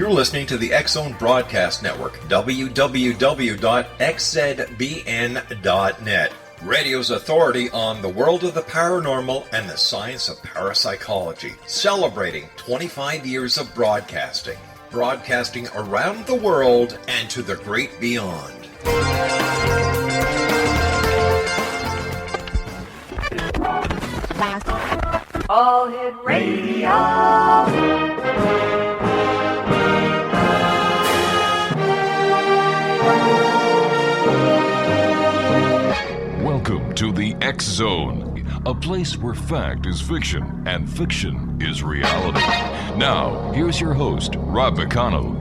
You're listening to the X-Zone Broadcast Network, www.xzbn.net. Radio's authority on the world of the paranormal and the science of parapsychology, celebrating 25 years of broadcasting. Broadcasting around the world and to the great beyond. All Hit Radio. Welcome to the X-Zone, a place where fact is fiction and fiction is reality. Now, here's your host, Rob McConnell.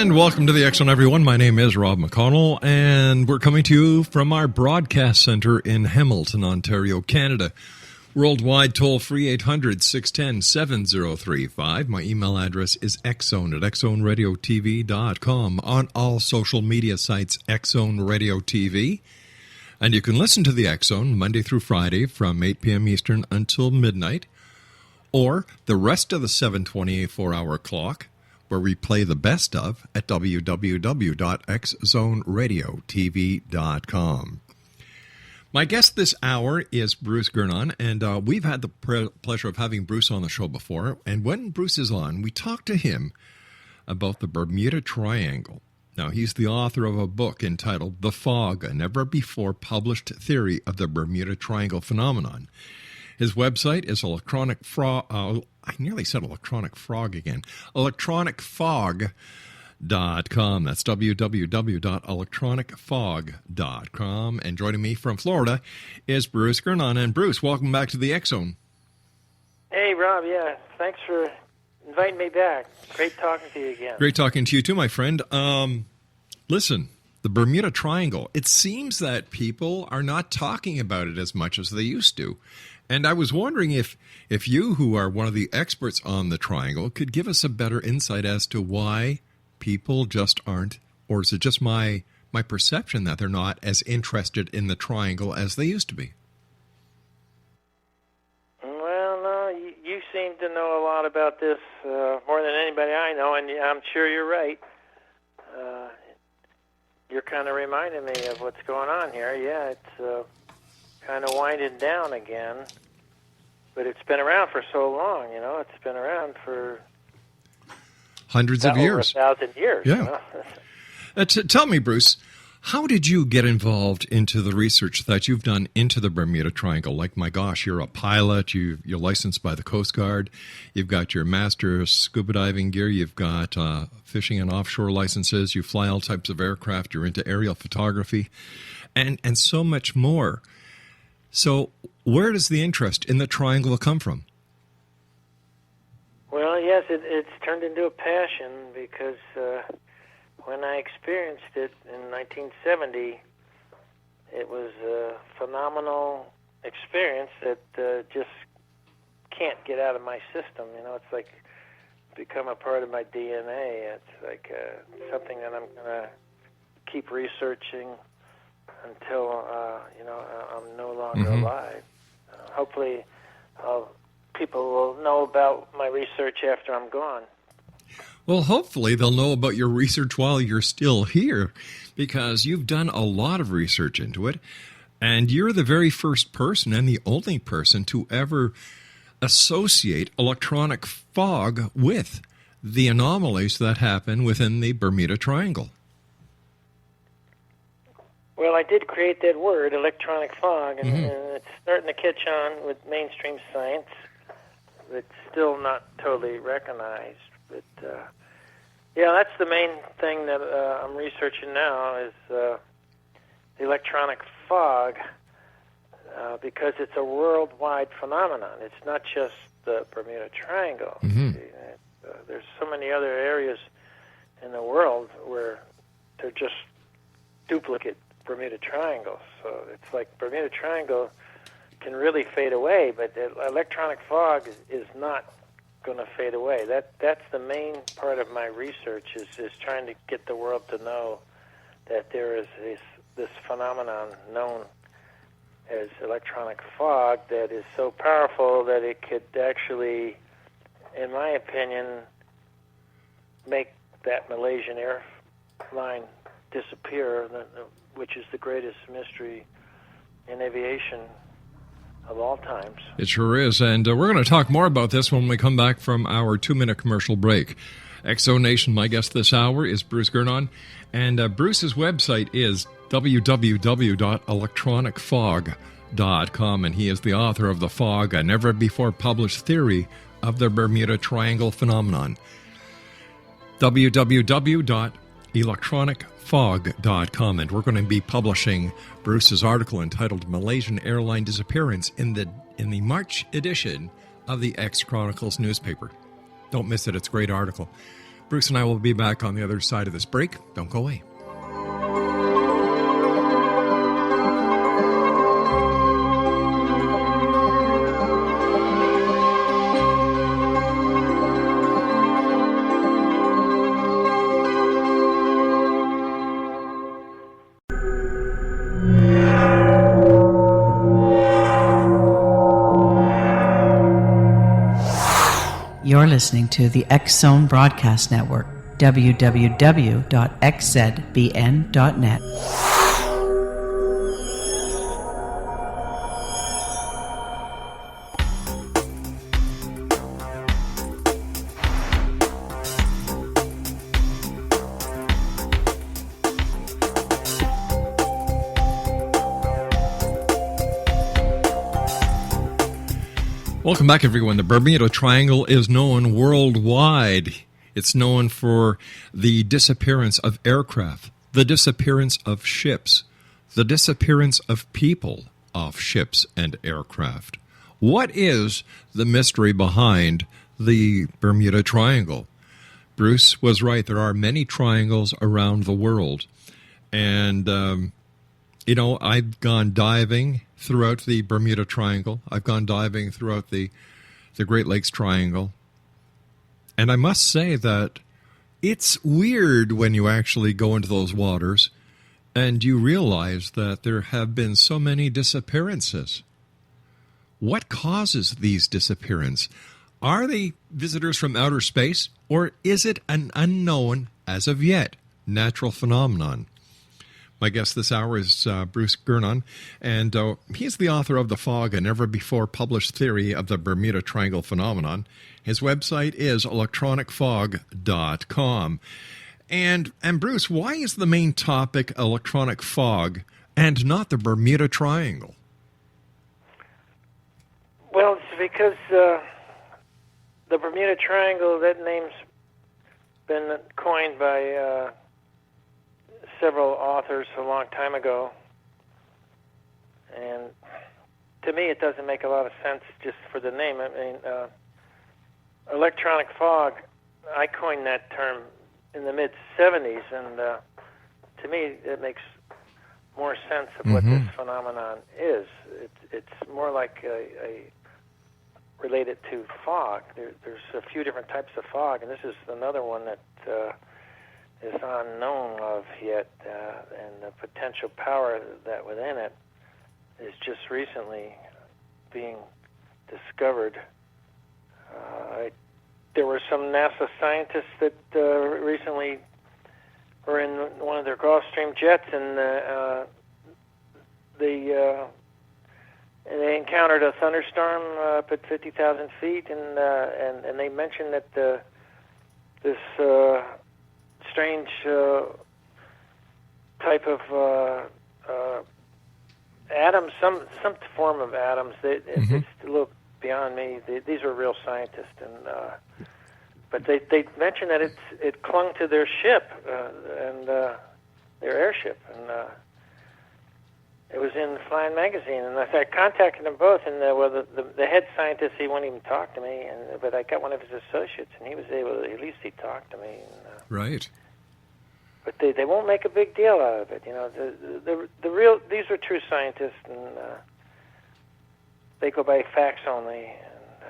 And welcome to the X-Zone, everyone. My name is Rob McConnell, and we're coming to you from our broadcast center in Hamilton, Ontario, Canada. Worldwide toll-free 800-610-7035. My email address is xzone@xzoneradiotv.com. On all social media sites, X-Zone Radio TV. And you can listen to the X-Zone Monday through Friday from 8 p.m. Eastern until midnight, or the rest of the 728 4-hour clock, where we play the best of at www.xzoneradiotv.com. My guest this hour is Bruce Gernon, and we've had the pleasure of having Bruce on the show before. And when Bruce is on, we talk to him about the Bermuda Triangle. Now, he's the author of a book entitled The Fog, a never-before-published theory of the Bermuda Triangle phenomenon. His website is electronic frog. I nearly said electronic frog again. electronicfog.com. That's www.electronicfog.com. And joining me from Florida is Bruce Gernon. And Bruce, welcome back to the X-Zone. Hey, Rob. Yeah, thanks for inviting me back. Great talking to you again. Great talking to you too, my friend. Listen, the Bermuda Triangle. It seems that people are not talking about it as much as they used to. And I was wondering if you, who are one of the experts on the triangle, could give us a better insight as to why people just aren't, or is it just my perception that they're not as interested in the triangle as they used to be? Well, no, you seem to know a lot about this more than anybody I know, and I'm sure you're right. You're kind of reminding me of what's going on here. Yeah, it's kind of winding down again, but it's been around for so long, you know. It's been around for hundreds of years. Over 1,000 years. Yeah. You know? Tell me, Bruce, how did you get involved into the research that you've done into the Bermuda Triangle? Like, my gosh, you're a pilot, you're licensed by the Coast Guard, you've got your master scuba diving gear, you've got fishing and offshore licenses, you fly all types of aircraft, you're into aerial photography, and so much more. So where does the interest in the triangle come from? Well, yes, it's turned into a passion because when I experienced it in 1970, it was a phenomenal experience that just can't get out of my system. You know, it's like become a part of my DNA. It's like something that I'm going to keep researching until I'm no longer alive. Hopefully, people will know about my research after I'm gone. Well, hopefully they'll know about your research while you're still here, because you've done a lot of research into it, and you're the very first person and the only person to ever associate electronic fog with the anomalies that happen within the Bermuda Triangle. Well, I did create that word, electronic fog, and it's starting to catch on with mainstream science. It's still not totally recognized. But, yeah, that's the main thing that I'm researching now is the electronic fog because it's a worldwide phenomenon. It's not just the Bermuda Triangle. There's so many other areas in the world where they're just duplicate Bermuda Triangle. So it's like Bermuda Triangle can really fade away, but the electronic fog is not going to fade away. That's the main part of my research is trying to get the world to know that there is this phenomenon known as electronic fog that is so powerful that it could actually, in my opinion, make that Malaysian airline disappear, which is the greatest mystery in aviation of all times. It sure is, and we're going to talk more about this when we come back from our 2-minute commercial break. Exonation, my guest this hour is Bruce Gernon, and Bruce's website is www.electronicfog.com, and he is the author of The Fog, a never-before-published theory of the Bermuda Triangle phenomenon. www.electronicfog.com, and we're going to be publishing Bruce's article entitled Malaysian Airline Disappearance in the March edition of the X Chronicles newspaper. Don't miss it. It's a great article. Bruce and I will be back on the other side of this break. Don't go away. You're listening to the X Zone Broadcast Network, www.xzbn.net. Welcome back, everyone. The Bermuda Triangle is known worldwide. It's known for the disappearance of aircraft, the disappearance of ships, the disappearance of people off ships and aircraft. What is the mystery behind the Bermuda Triangle? Bruce was right. There are many triangles around the world. And, I've gone diving throughout the Bermuda Triangle. I've gone diving throughout the Great Lakes Triangle. And I must say that it's weird when you actually go into those waters and you realize that there have been so many disappearances. What causes these disappearances? Are they visitors from outer space, or is it an unknown, as of yet, natural phenomenon? My guest this hour is Bruce Gernon, and he's the author of The Fog, a never-before-published theory of the Bermuda Triangle phenomenon. His website is electronicfog.com. And Bruce, why is the main topic electronic fog and not the Bermuda Triangle? Well, it's because the Bermuda Triangle, that name's been coined by several authors a long time ago, and to me it doesn't make a lot of sense just for the name. I mean, electronic fog, I coined that term in the mid-'70s, and to me it makes more sense of what this phenomenon is. It's more like related to fog. There's a few different types of fog, and this is another one that is unknown of yet, and the potential power that within it is just recently being discovered. There were some NASA scientists that recently were in one of their Gulfstream jets, and they encountered a thunderstorm up at 50,000 feet, and they mentioned that this strange type of atoms, some form of atoms. It's a little beyond me. These are real scientists, and but they mentioned that it clung to their ship and their airship, and it was in Flying Magazine. And I contacted them both, and the head scientist, he wouldn't even talk to me, but I got one of his associates, and he was able to, at least he talked to me. And, right. But they won't make a big deal out of it. You know, these are true scientists, and they go by fax only, and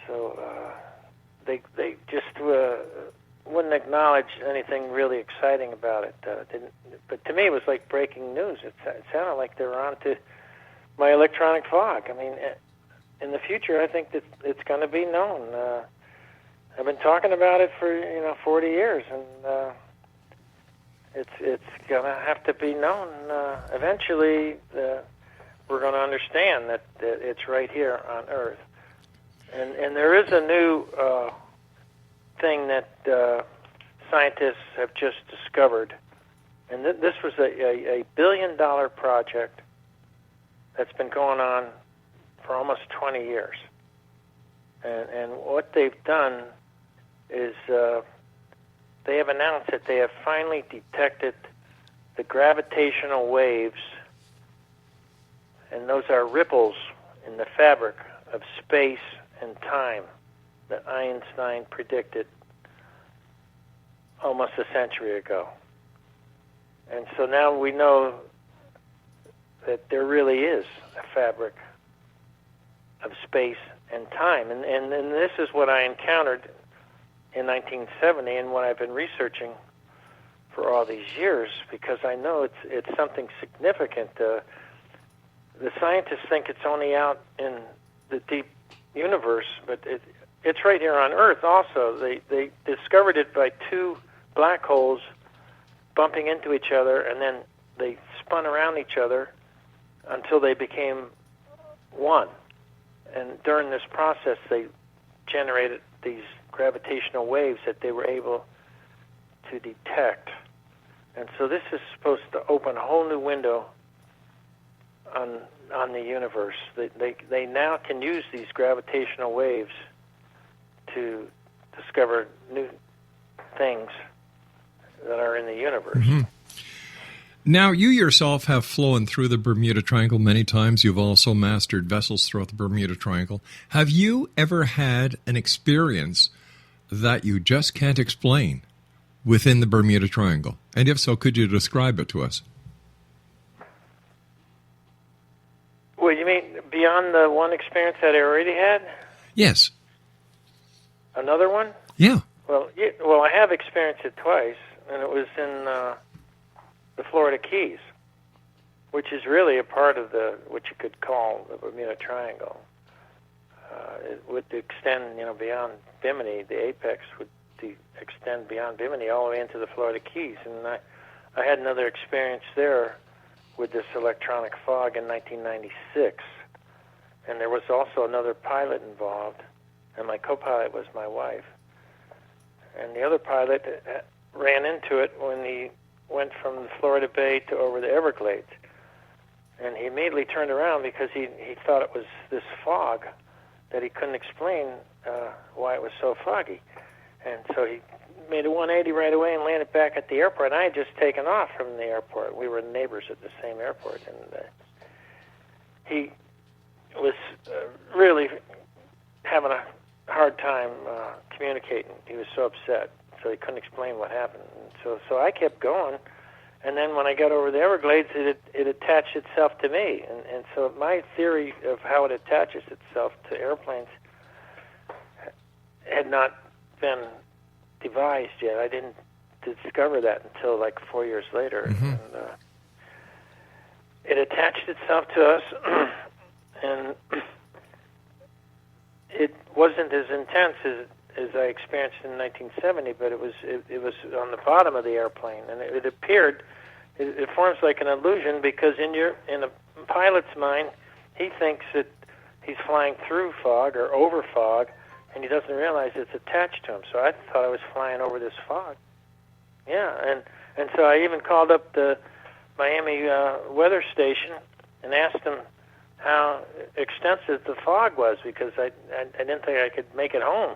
so they just wouldn't acknowledge anything really exciting about it. But to me, it was like breaking news. It sounded like they were on to my electronic fog. I mean, in the future, I think that it's going to be known. I've been talking about it for 40 years, and it's going to have to be known. Eventually, we're going to understand that it's right here on Earth. And there is a new thing that scientists have just discovered, and this was a billion-dollar project that's been going on for almost 20 years. And what they've done is they have announced that they have finally detected the gravitational waves, and those are ripples in the fabric of space and time that Einstein predicted almost a century ago. And so now we know that there really is a fabric of space and time. And this is what I encountered in 1970 and what I've been researching for all these years, because I know it's something significant. The scientists think it's only out in the deep universe, but it's right here on Earth also. They discovered it by two black holes bumping into each other, and then they spun around each other until they became one. And during this process, they generated these gravitational waves that they were able to detect. And so this is supposed to open a whole new window on the universe. They now can use these gravitational waves to discover new things that are in the universe. Mm-hmm. Now, you yourself have flown through the Bermuda Triangle many times. You've also mastered vessels throughout the Bermuda Triangle. Have you ever had an experience that you just can't explain within the Bermuda Triangle? And if so, could you describe it to us? Well, you mean beyond the one experience that I already had? Yes. Another one? Yeah. Well, I have experienced it twice, and it was in the Florida Keys, which is really a part of what you could call the Bermuda Triangle. It would extend, beyond Bimini. The apex would extend beyond Bimini all the way into the Florida Keys. And I had another experience there with this electronic fog in 1996. And there was also another pilot involved, and my co-pilot was my wife. And the other pilot ran into it when he went from the Florida Bay to over the Everglades. And he immediately turned around because he thought it was this fog that he couldn't explain why it was so foggy. And so he made a 180 right away and landed back at the airport. And I had just taken off from the airport. We were neighbors at the same airport. And he was really having a hard time communicating. He was so upset, so he couldn't explain what happened. And so I kept going, and then when I got over the Everglades, it attached itself to me. And so my theory of how it attaches itself to airplanes had not been devised yet. I didn't discover that until like 4 years later. Mm-hmm. And it attached itself to us, and it wasn't as intense as I experienced in 1970, but it was on the bottom of the airplane, and it appeared. It forms like an illusion because in a pilot's mind, he thinks that he's flying through fog or over fog, and he doesn't realize it's attached to him. So I thought I was flying over this fog. Yeah, and so I even called up the Miami weather station and asked them how extensive the fog was, because I didn't think I could make it home.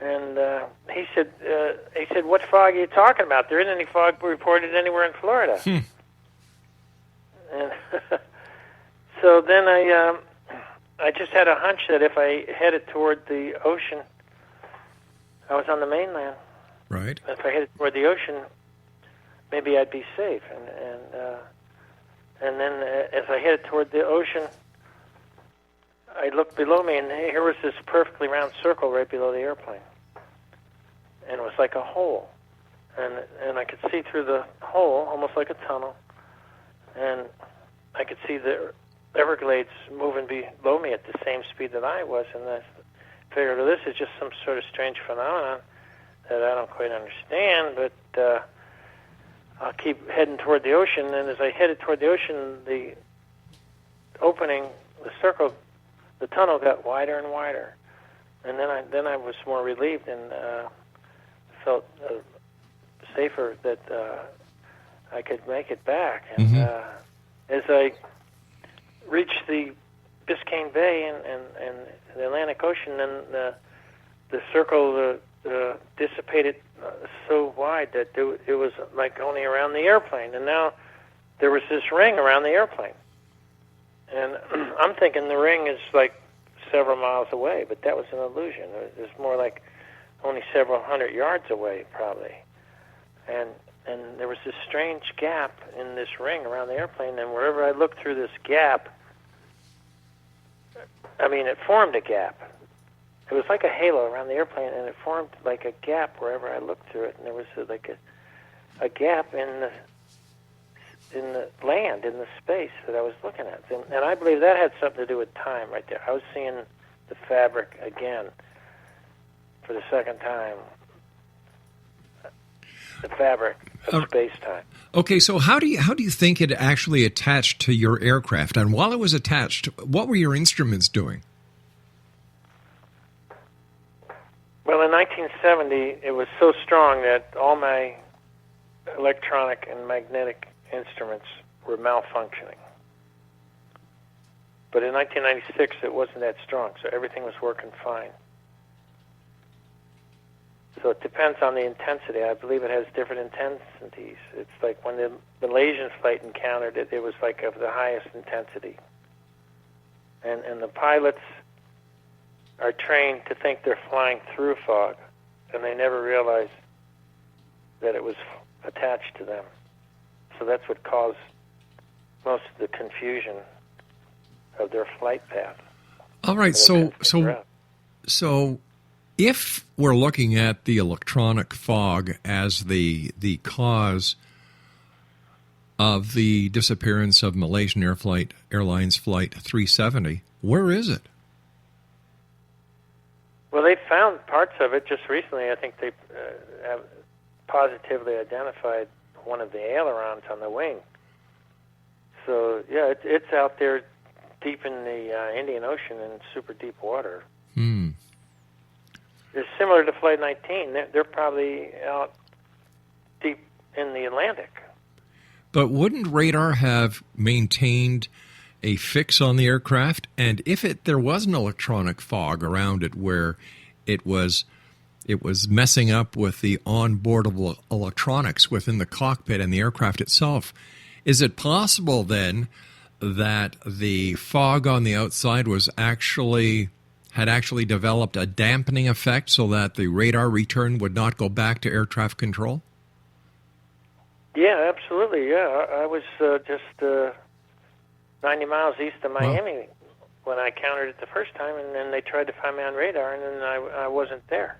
And he said, "What fog are you talking about? There isn't any fog reported anywhere in Florida." And so then I just had a hunch that if I headed toward the ocean, I was on the mainland. Right. And then as I headed toward the ocean, I looked below me, and here was this perfectly round circle right below the airplane. And it was like a hole. And I could see through the hole, almost like a tunnel. And I could see the Everglades moving below me at the same speed that I was. And I figured, well, this is just some sort of strange phenomenon that I don't quite understand, but I'll keep heading toward the ocean. And as I headed toward the ocean, the opening, the circle, the tunnel got wider and wider. And then I was more relieved and felt safer that I could make it back. And as I reached the Biscayne Bay and the Atlantic Ocean, then the circle dissipated so wide that it was like only around the airplane. And now there was this ring around the airplane. And I'm thinking the ring is like several miles away, but that was an illusion. It was more like only several hundred yards away, probably. And there was this strange gap in this ring around the airplane, and wherever I looked through this gap, I mean, it formed a gap. It was like a halo around the airplane, and it formed like a gap wherever I looked through it, and there was like a gap in the land, in the space that I was looking at. And I believe that had something to do with time right there. I was seeing the fabric again for the second time. The fabric of space-time. Okay, so how do you think it actually attached to your aircraft? And while it was attached, what were your instruments doing? Well, in 1970, it was so strong that all my electronic and magnetic instruments were malfunctioning. But in 1996, it wasn't that strong, so everything was working fine. So it depends on the intensity. I believe it has different intensities. It's like when the Malaysian flight encountered it, it was like of the highest intensity. And the pilots are trained to think they're flying through fog, and they never realize that it was attached to them. So that's what caused most of the confusion of their flight path. All right, so if we're looking at the electronic fog as the cause of the disappearance of Malaysian Airlines Flight 370, where is it? Well, they found parts of it just recently. I think they have positively identified one of the ailerons on the wing. So, yeah, it's out there deep in the Indian Ocean in super deep water. It's similar to Flight 19. They're probably out deep in the Atlantic. But wouldn't radar have maintained a fix on the aircraft? And if there was an electronic fog around it where it was messing up with the onboard electronics within the cockpit and the aircraft itself, is it possible then that the fog on the outside had actually developed a dampening effect so that the radar return would not go back to air traffic control? Yeah, absolutely. Yeah, I was just 90 miles east of Miami when I countered it the first time, and then they tried to find me on radar, and then I wasn't there.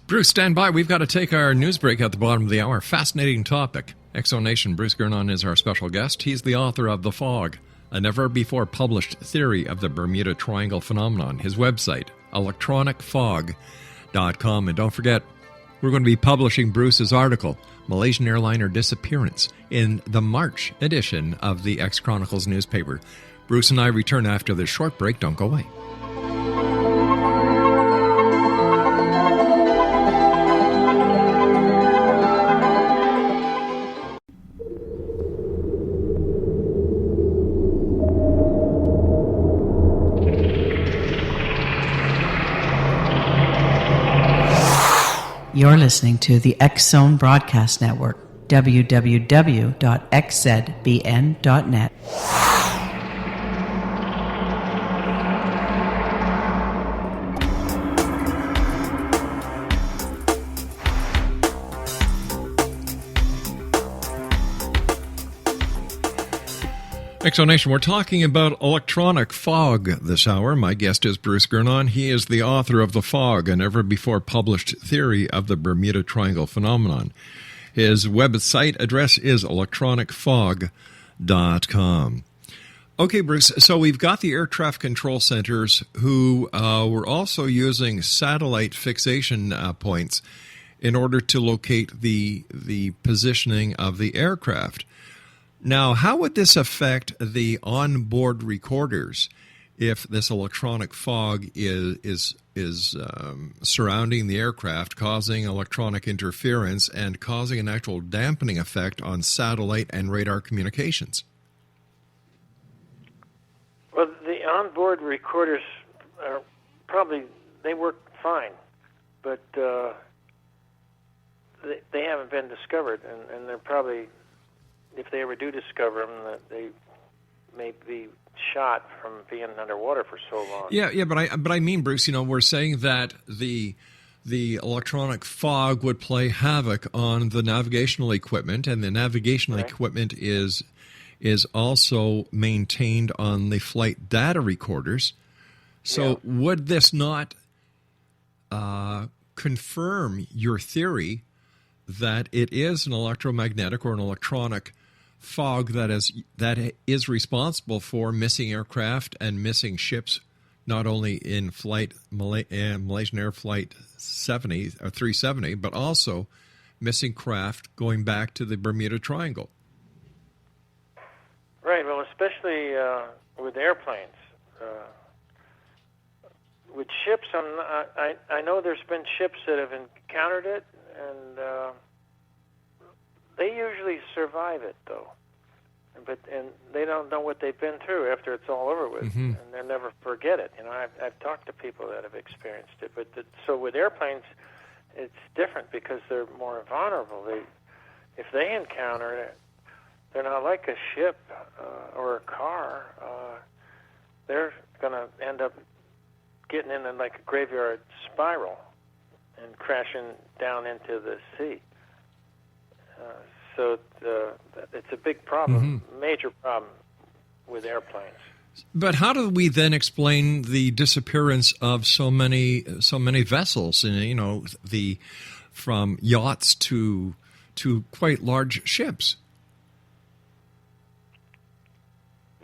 Bruce, stand by. We've got to take our news break at the bottom of the hour. Fascinating topic. Exonation, Bruce Gernon is our special guest. He's the author of The Fog, a never-before-published theory of the Bermuda Triangle phenomenon. His website, electronicfog.com. And don't forget, we're going to be publishing Bruce's article, Malaysian Airliner Disappearance, in the March edition of the X-Chronicles newspaper. Bruce and I return after this short break. Don't go away. You're listening to the X-Zone Broadcast Network, www.xzbn.net. Exonation, we're talking about electronic fog this hour. My guest is Bruce Gernon. He is the author of The Fog, a never-before-published theory of the Bermuda Triangle phenomenon. His website address is electronicfog.com. Okay, Bruce, so we've got the air traffic control centers who were also using satellite fixation points in order to locate the positioning of the aircraft. Now, how would this affect the onboard recorders if this electronic fog is surrounding the aircraft, causing electronic interference and causing an actual dampening effect on satellite and radar communications? Well, the onboard recorders are they work fine, but they haven't been discovered, and they're probably, if they ever do discover them, they may be shot from being underwater for so long. Yeah, but I mean, Bruce, we're saying that the electronic fog would play havoc on the navigational equipment, and the navigational equipment is also maintained on the flight data recorders. So would this not confirm your theory that it is an electromagnetic or an electronic fog that is responsible for missing aircraft and missing ships, not only in Malaysian Air Flight 70 or 370, but also missing craft going back to the Bermuda Triangle? Right. Well, especially with airplanes. With ships, I know there's been ships that have encountered it, and they usually survive it, though. And they don't know what they've been through after it's all over with, and they'll never forget it. I've talked to people that have experienced it, so with airplanes, it's different because they're more vulnerable. If they encounter it, they're not like a ship or a car. They're going to end up getting in like a graveyard spiral and crashing down into the sea. So it's a big problem, major problem with airplanes. But how do we then explain the disappearance of so many vessels? And from yachts to quite large ships.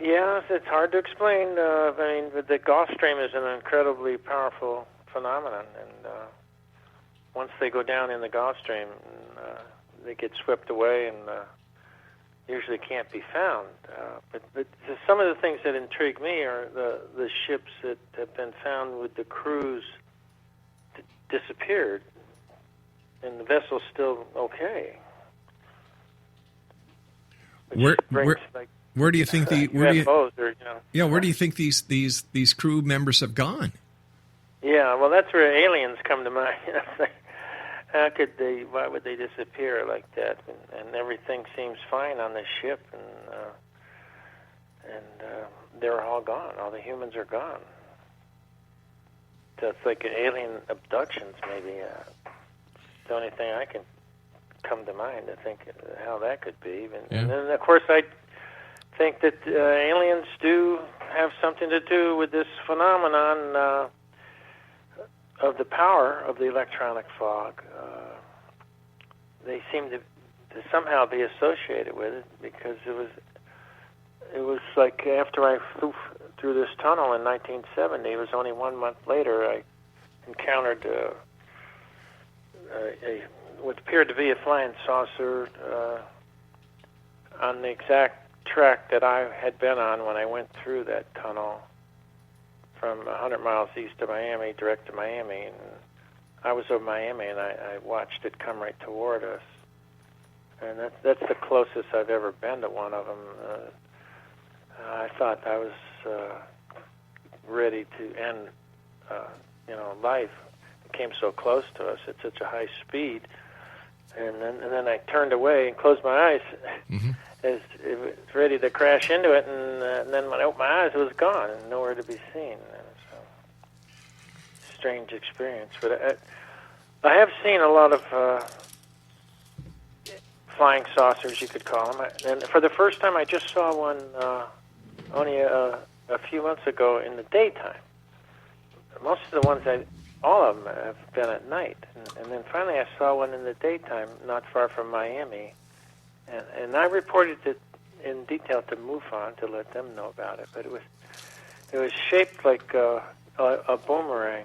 Yeah, it's hard to explain. The Gulf Stream is an incredibly powerful phenomenon, and once they go down in the Gulf Stream, they get swept away and usually can't be found. But some of the things that intrigue me are the ships that have been found with the crews disappeared, and the vessel's still okay. Where do you think where do you think these crew members have gone? Yeah, well, that's where aliens come to mind. Why would they disappear like that? And everything seems fine on the ship, and they're all gone. All the humans are gone. So it's like alien abductions, maybe. The only thing I can come to mind to think how that could be. And then, of course, I think that aliens do have something to do with this phenomenon of the power of the electronic fog. They seem to somehow be associated with it, because it was like after I flew through this tunnel in 1970, it was only 1 month later I encountered what appeared to be a flying saucer on the exact track that I had been on when I went through that tunnel from 100 miles east of Miami, direct to Miami. And I was over Miami, and I watched it come right toward us. And that's the closest I've ever been to one of them. I thought I was ready to end, life. It came so close to us at such a high speed. And then I turned away and closed my eyes. As it was ready to crash into it, and then when I opened my eyes, it was gone and nowhere to be seen. So, strange experience. But I have seen a lot of flying saucers, you could call them. And for the first time, I just saw one only a few months ago in the daytime. Most of the ones, all of them have been at night. And then finally I saw one in the daytime not far from Miami. And I reported it in detail to MUFON to let them know about it. But it was shaped like a boomerang.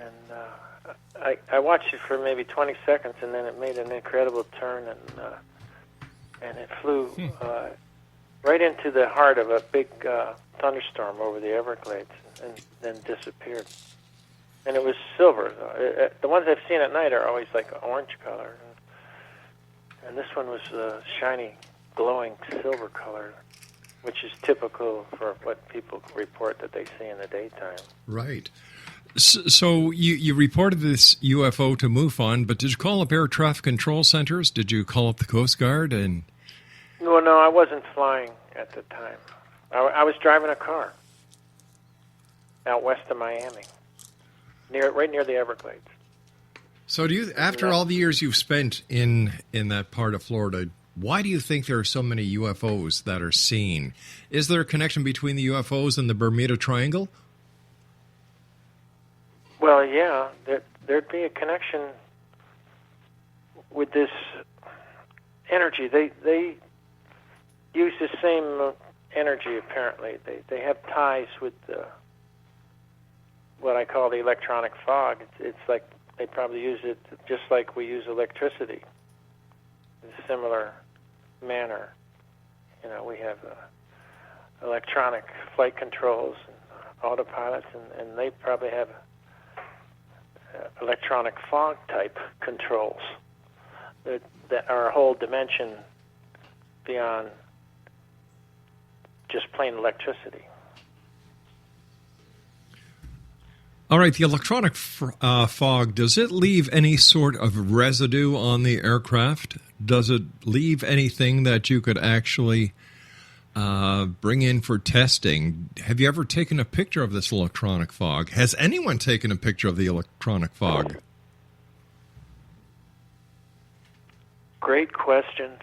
And I watched it for maybe 20 seconds, and then it made an incredible turn, and it flew right into the heart of a big thunderstorm over the Everglades, and then disappeared. And it was silver. The ones I've seen at night are always like orange color, and this one was shiny, glowing silver color, which is typical for what people report that they see in the daytime. Right. So you reported this UFO to MUFON, but did you call up air traffic control centers? Did you call up the Coast Guard? And No, I wasn't flying at the time. I was driving a car out west of Miami, right near the Everglades. so do you, after all the years you've spent in that part of Florida, why do you think there are so many UFOs that are seen? Is there a connection between the UFOs and the Bermuda Triangle? Well, yeah, there'd be a connection with this energy. They use the same energy, apparently. They have ties with what I call the electronic fog. It's like they probably use it just like we use electricity, in a similar manner. You know, we have electronic flight controls and autopilots, and they probably have electronic fog type controls that are a whole dimension beyond just plain electricity. All right, the electronic fog, does it leave any sort of residue on the aircraft? Does it leave anything that you could actually bring in for testing? Have you ever taken a picture of this electronic fog? Has anyone taken a picture of the electronic fog? Great questions.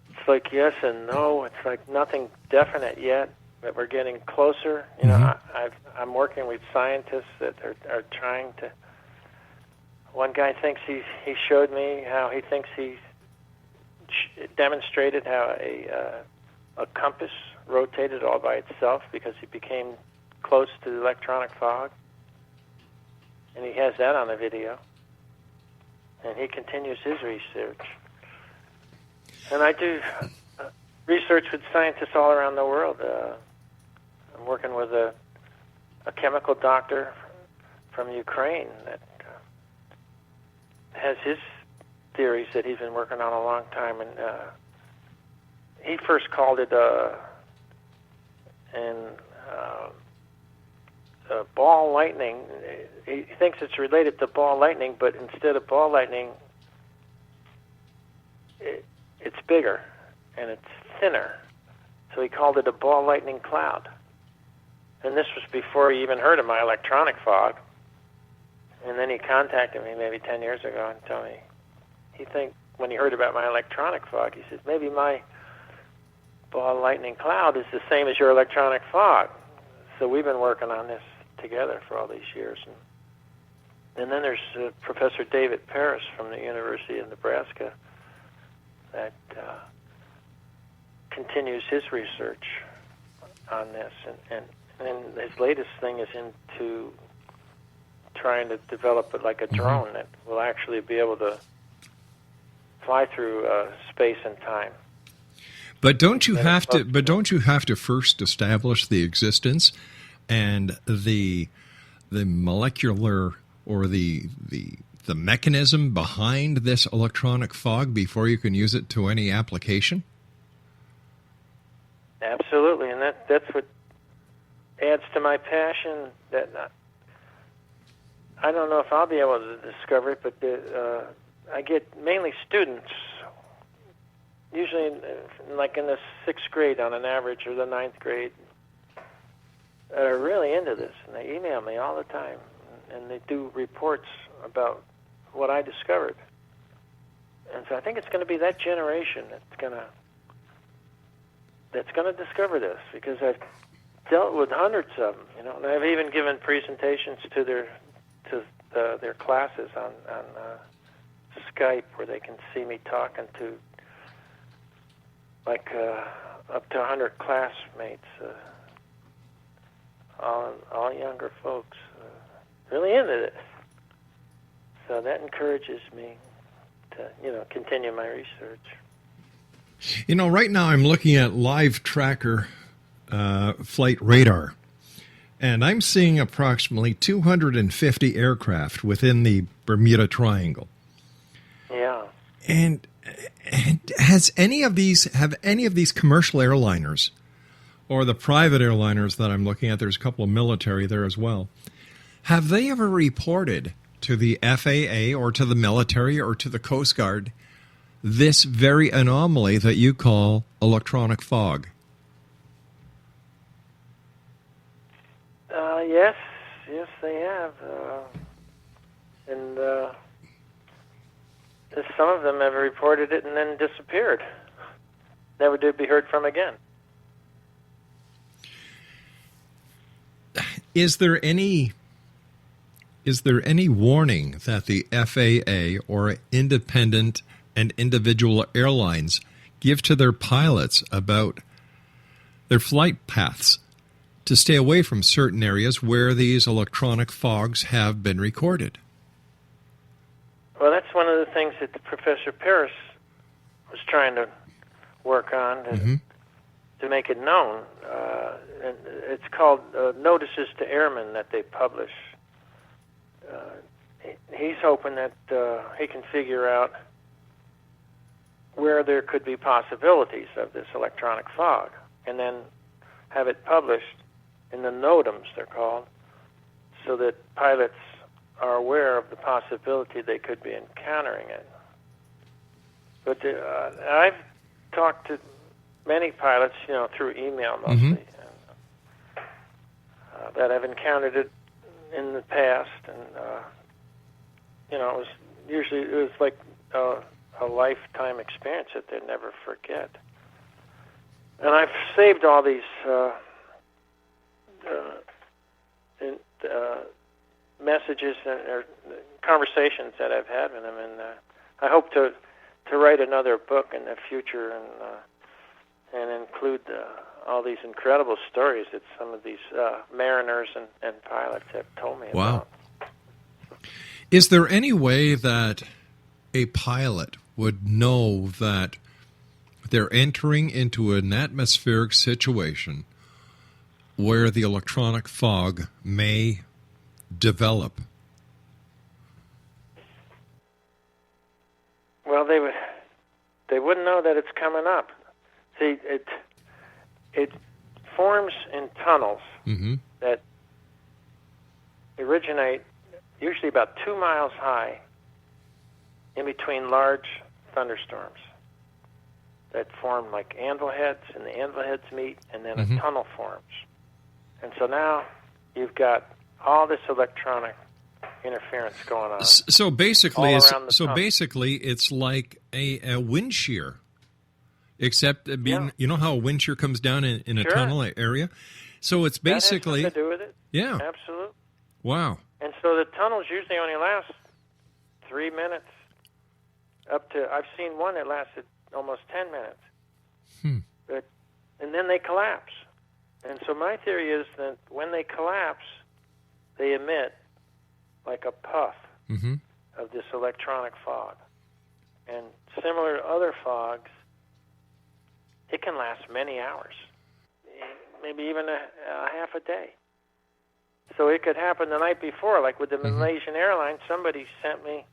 It's like yes and no. It's like nothing definite yet, but we're getting closer. You know, I'm working with scientists that are trying to. One guy thinks he showed me how he thinks he demonstrated how a compass rotated all by itself because he became close to the electronic fog, and he has that on the video. And he continues his research. And I do research with scientists all around the world. I'm working with a chemical doctor from Ukraine that has his theories that he's been working on a long time. And he first called it ball lightning. He thinks it's related to ball lightning, but instead of ball lightning, it's bigger and it's thinner. So he called it a ball lightning cloud. And this was before he even heard of my electronic fog. And then he contacted me maybe 10 years ago and told me when he heard about my electronic fog, he says, maybe my ball lightning cloud is the same as your electronic fog. So we've been working on this together for all these years. And then there's Professor David Paris from the University of Nebraska that continues his research on this. And his latest thing is into trying to develop it like a drone that will actually be able to fly through space and time. But don't you have to first establish the existence and the molecular or the mechanism behind this electronic fog before you can use it to any application? Absolutely, and that's what adds to my passion. That I don't know if I'll be able to discover it, but I get mainly students, usually in the 6th grade on an average, or the 9th grade, that are really into this, and they email me all the time, and they do reports about what I discovered. And so I think it's going to be that generation that's going to that's going to discover this, because I've dealt with hundreds of them, and I've even given presentations to their classes on Skype, where they can see me talking to up to 100 classmates, all younger folks, really into this. So that encourages me to continue my research. Right now I'm looking at live tracker flight radar, and I'm seeing approximately 250 aircraft within the Bermuda Triangle. Yeah. And have any of these commercial airliners or the private airliners that I'm looking at, there's a couple of military there as well, have they ever reported to the FAA or to the military or to the Coast Guard this very anomaly that you call electronic fog? Yes, they have, and some of them have reported it and then disappeared, never did be heard from again. Is there any warning that the FAA or independent and individual airlines give to their pilots about their flight paths to stay away from certain areas where these electronic fogs have been recorded? Well, that's one of the things that Professor Paris was trying to work on to make it known. And it's called Notices to Airmen that they publish. He's hoping that he can figure out where there could be possibilities of this electronic fog, and then have it published in the NOTAMs, they're called, so that pilots are aware of the possibility they could be encountering it. But I've talked to many pilots, through email mostly, that have encountered it in the past, and it was like a lifetime experience that they'd never forget. And I've saved all these messages or conversations that I've had with them, and I hope to write another book in the future and include all these incredible stories that some of these mariners and pilots have told me about. Is there any way that a pilot would know that they're entering into an atmospheric situation where the electronic fog may develop? Well, they wouldn't know that it's coming up. See, it forms in tunnels that originate usually about 2 miles high in between large thunderstorms that form like anvil heads, and the anvil heads meet, and then a tunnel forms. And so now you've got all this electronic interference going on. So basically, basically, it's like a wind shear, except you know how a wind shear comes down in a tunnel area. So it's basically that has something to do with it. Yeah, absolutely. Wow. And so the tunnels usually only last 3 minutes, up to, I've seen one that lasted almost 10 minutes. And then they collapse. And so my theory is that when they collapse, they emit like a puff of this electronic fog. And similar to other fogs, it can last many hours, maybe even a half a day. So it could happen the night before, like with the Malaysian Airlines. Somebody sent me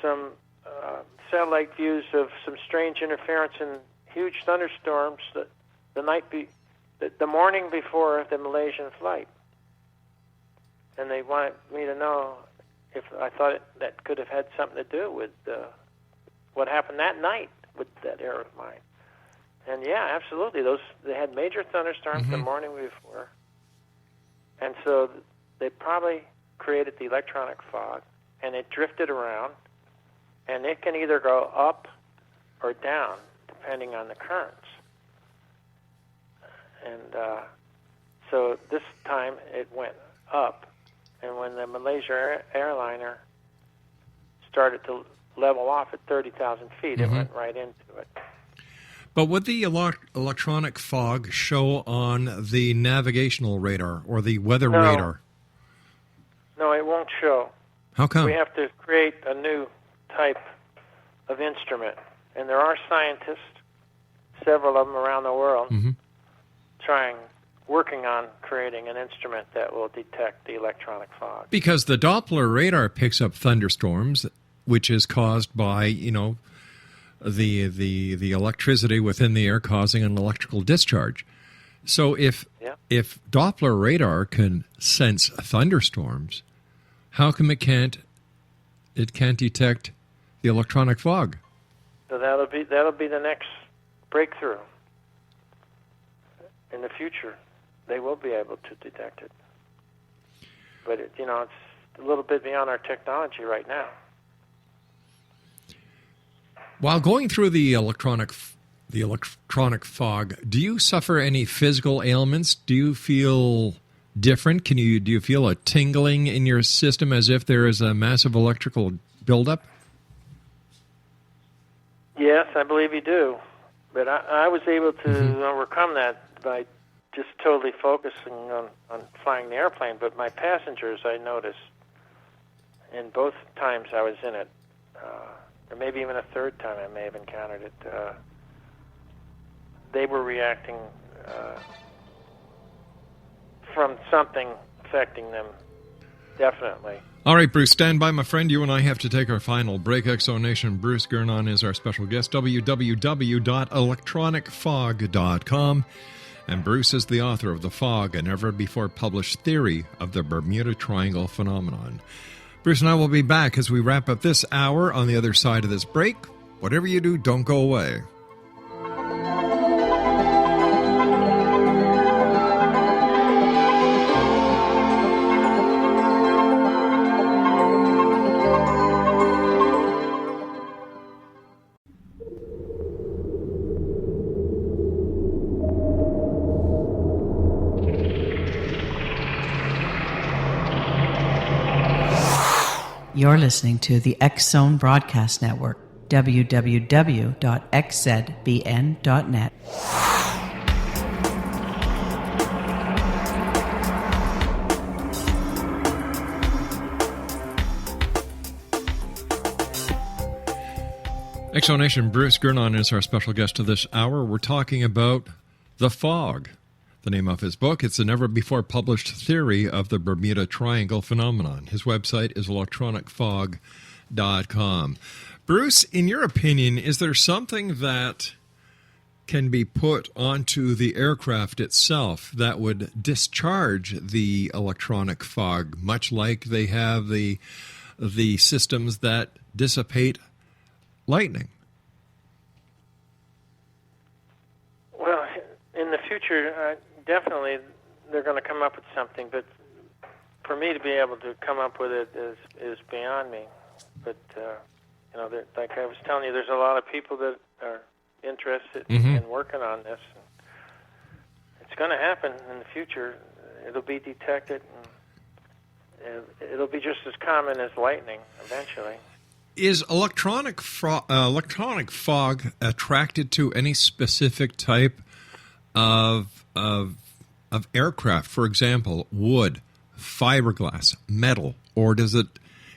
some satellite views of some strange interference and huge thunderstorms the morning before the Malaysian flight. And they wanted me to know if I thought that could have had something to do with what happened that night with that air of mine. And yeah, absolutely. They had major thunderstorms the morning before. And so they probably created the electronic fog, and it drifted around, and it can either go up or down, depending on the currents. And so this time it went up, and when the Malaysia airliner started to level off at 30,000 feet, it went right into it. But would the electronic fog show on the navigational radar or the weather radar? No, it won't show. How come? We have to create a new type of instrument. And there are scientists, several of them around the world, working on creating an instrument that will detect the electronic fog. Because the Doppler radar picks up thunderstorms, which is caused by, the electricity within the air causing an electrical discharge. So if Doppler radar can sense thunderstorms, how come it can't detect the electronic fog? So that'll be the next breakthrough. In the future, they will be able to detect it. But it's a little bit beyond our technology right now. While going through the electronic fog, do you suffer any physical ailments? Do you feel different? Do you feel a tingling in your system as if there is a massive electrical buildup? Yes, I believe you do. But I was able to overcome that by just totally focusing on flying the airplane. But my passengers, I noticed, in both times I was in it, or maybe even a third time I may have encountered it, they were reacting from something affecting them, definitely. All right, Bruce, stand by, my friend. You and I have to take our final break. Exonation. Bruce Gernon is our special guest. www.electronicfog.com. And Bruce is the author of The Fog, a never-before-published theory of the Bermuda Triangle phenomenon. Bruce and I will be back as we wrap up this hour on the other side of this break. Whatever you do, don't go away. You're listening to the X-Zone Broadcast Network, www.xzbn.net. Exonation. Bruce Gernon is our special guest of this hour. We're talking about The Fog, the name of his book. It's a never-before-published theory of the Bermuda Triangle phenomenon. His website is electronicfog.com. Bruce, in your opinion, is there something that can be put onto the aircraft itself that would discharge the electronic fog, much like they have the systems that dissipate lightning? Well, in the future, definitely they're going to come up with something, but for me to be able to come up with it is beyond me. But, like I was telling you, there's a lot of people that are interested in working on this. It's going to happen in the future. It'll be detected, and it'll be just as common as lightning eventually. Is electronic fog attracted to any specific type of aircraft? For example, wood, fiberglass, metal, or is it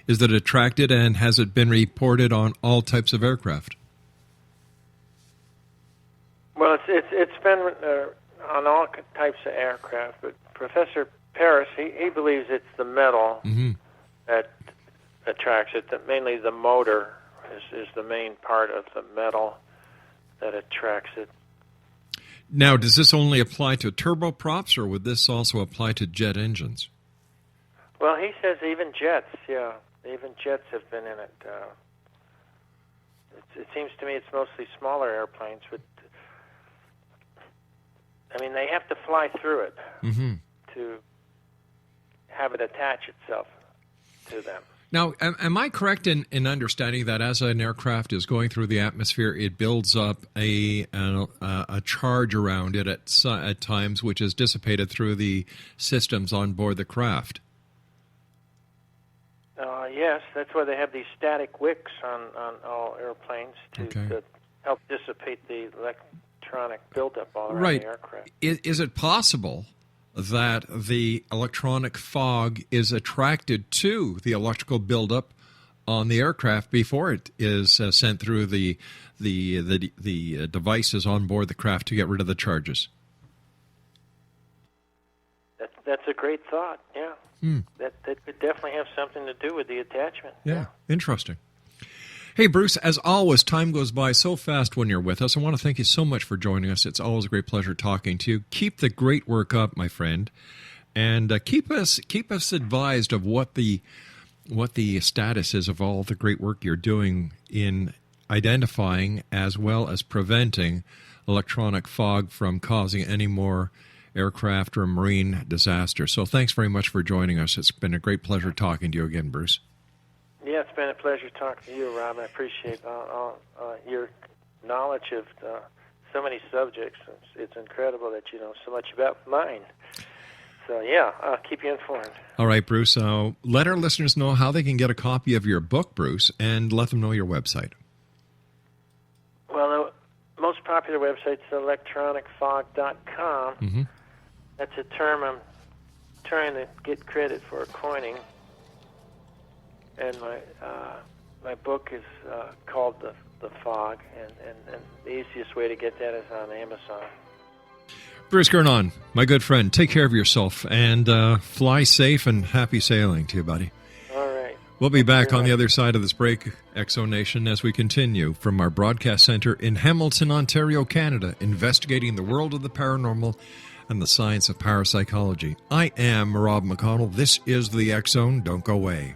attracted, and has it been reported on all types of aircraft? Well, it's been on all types of aircraft, but Professor Paris, he believes it's the metal that attracts it. That mainly the motor is the main part of the metal that attracts it. Now, does this only apply to turboprops, or would this also apply to jet engines? Well, he says even jets, even jets have been in it. It seems to me it's mostly smaller airplanes, but I mean they have to fly through it to have it attach itself to them. Now, am I correct in understanding that as an aircraft is going through the atmosphere, it builds up a charge around it at times, which is dissipated through the systems on board the craft? Yes, that's why they have these static wicks on all airplanes to help dissipate the electronic buildup all around the aircraft. Is it possible that the electronic fog is attracted to the electrical buildup on the aircraft before it is sent through the devices on board the craft to get rid of the charges? That's a great thought. Yeah, that could definitely have something to do with the attachment. Yeah, interesting. Hey, Bruce, as always, time goes by so fast when you're with us. I want to thank you so much for joining us. It's always a great pleasure talking to you. Keep the great work up, my friend, and keep us advised of what the status is of all the great work you're doing in identifying as well as preventing electronic fog from causing any more aircraft or marine disaster. So thanks very much for joining us. It's been a great pleasure talking to you again, Bruce. Yeah, it's been a pleasure talking to you, Rob. I appreciate your knowledge of so many subjects. It's incredible that you know so much about mine. So, yeah, I'll keep you informed. All right, Bruce. Let our listeners know how they can get a copy of your book, Bruce, and let them know your website. Well, the most popular website is electronicfog.com. Mm-hmm. That's a term I'm trying to get credit for coining. And my book is called The Fog, and the easiest way to get that is on Amazon. Bruce Gernon, my good friend, take care of yourself and fly safe and happy sailing to you, buddy. All right. We'll be back on the other side of this break, Exo Nation, as we continue from our broadcast center in Hamilton, Ontario, Canada, investigating the world of the paranormal and the science of parapsychology. I am Rob McConnell. This is the X Zone. Don't go away.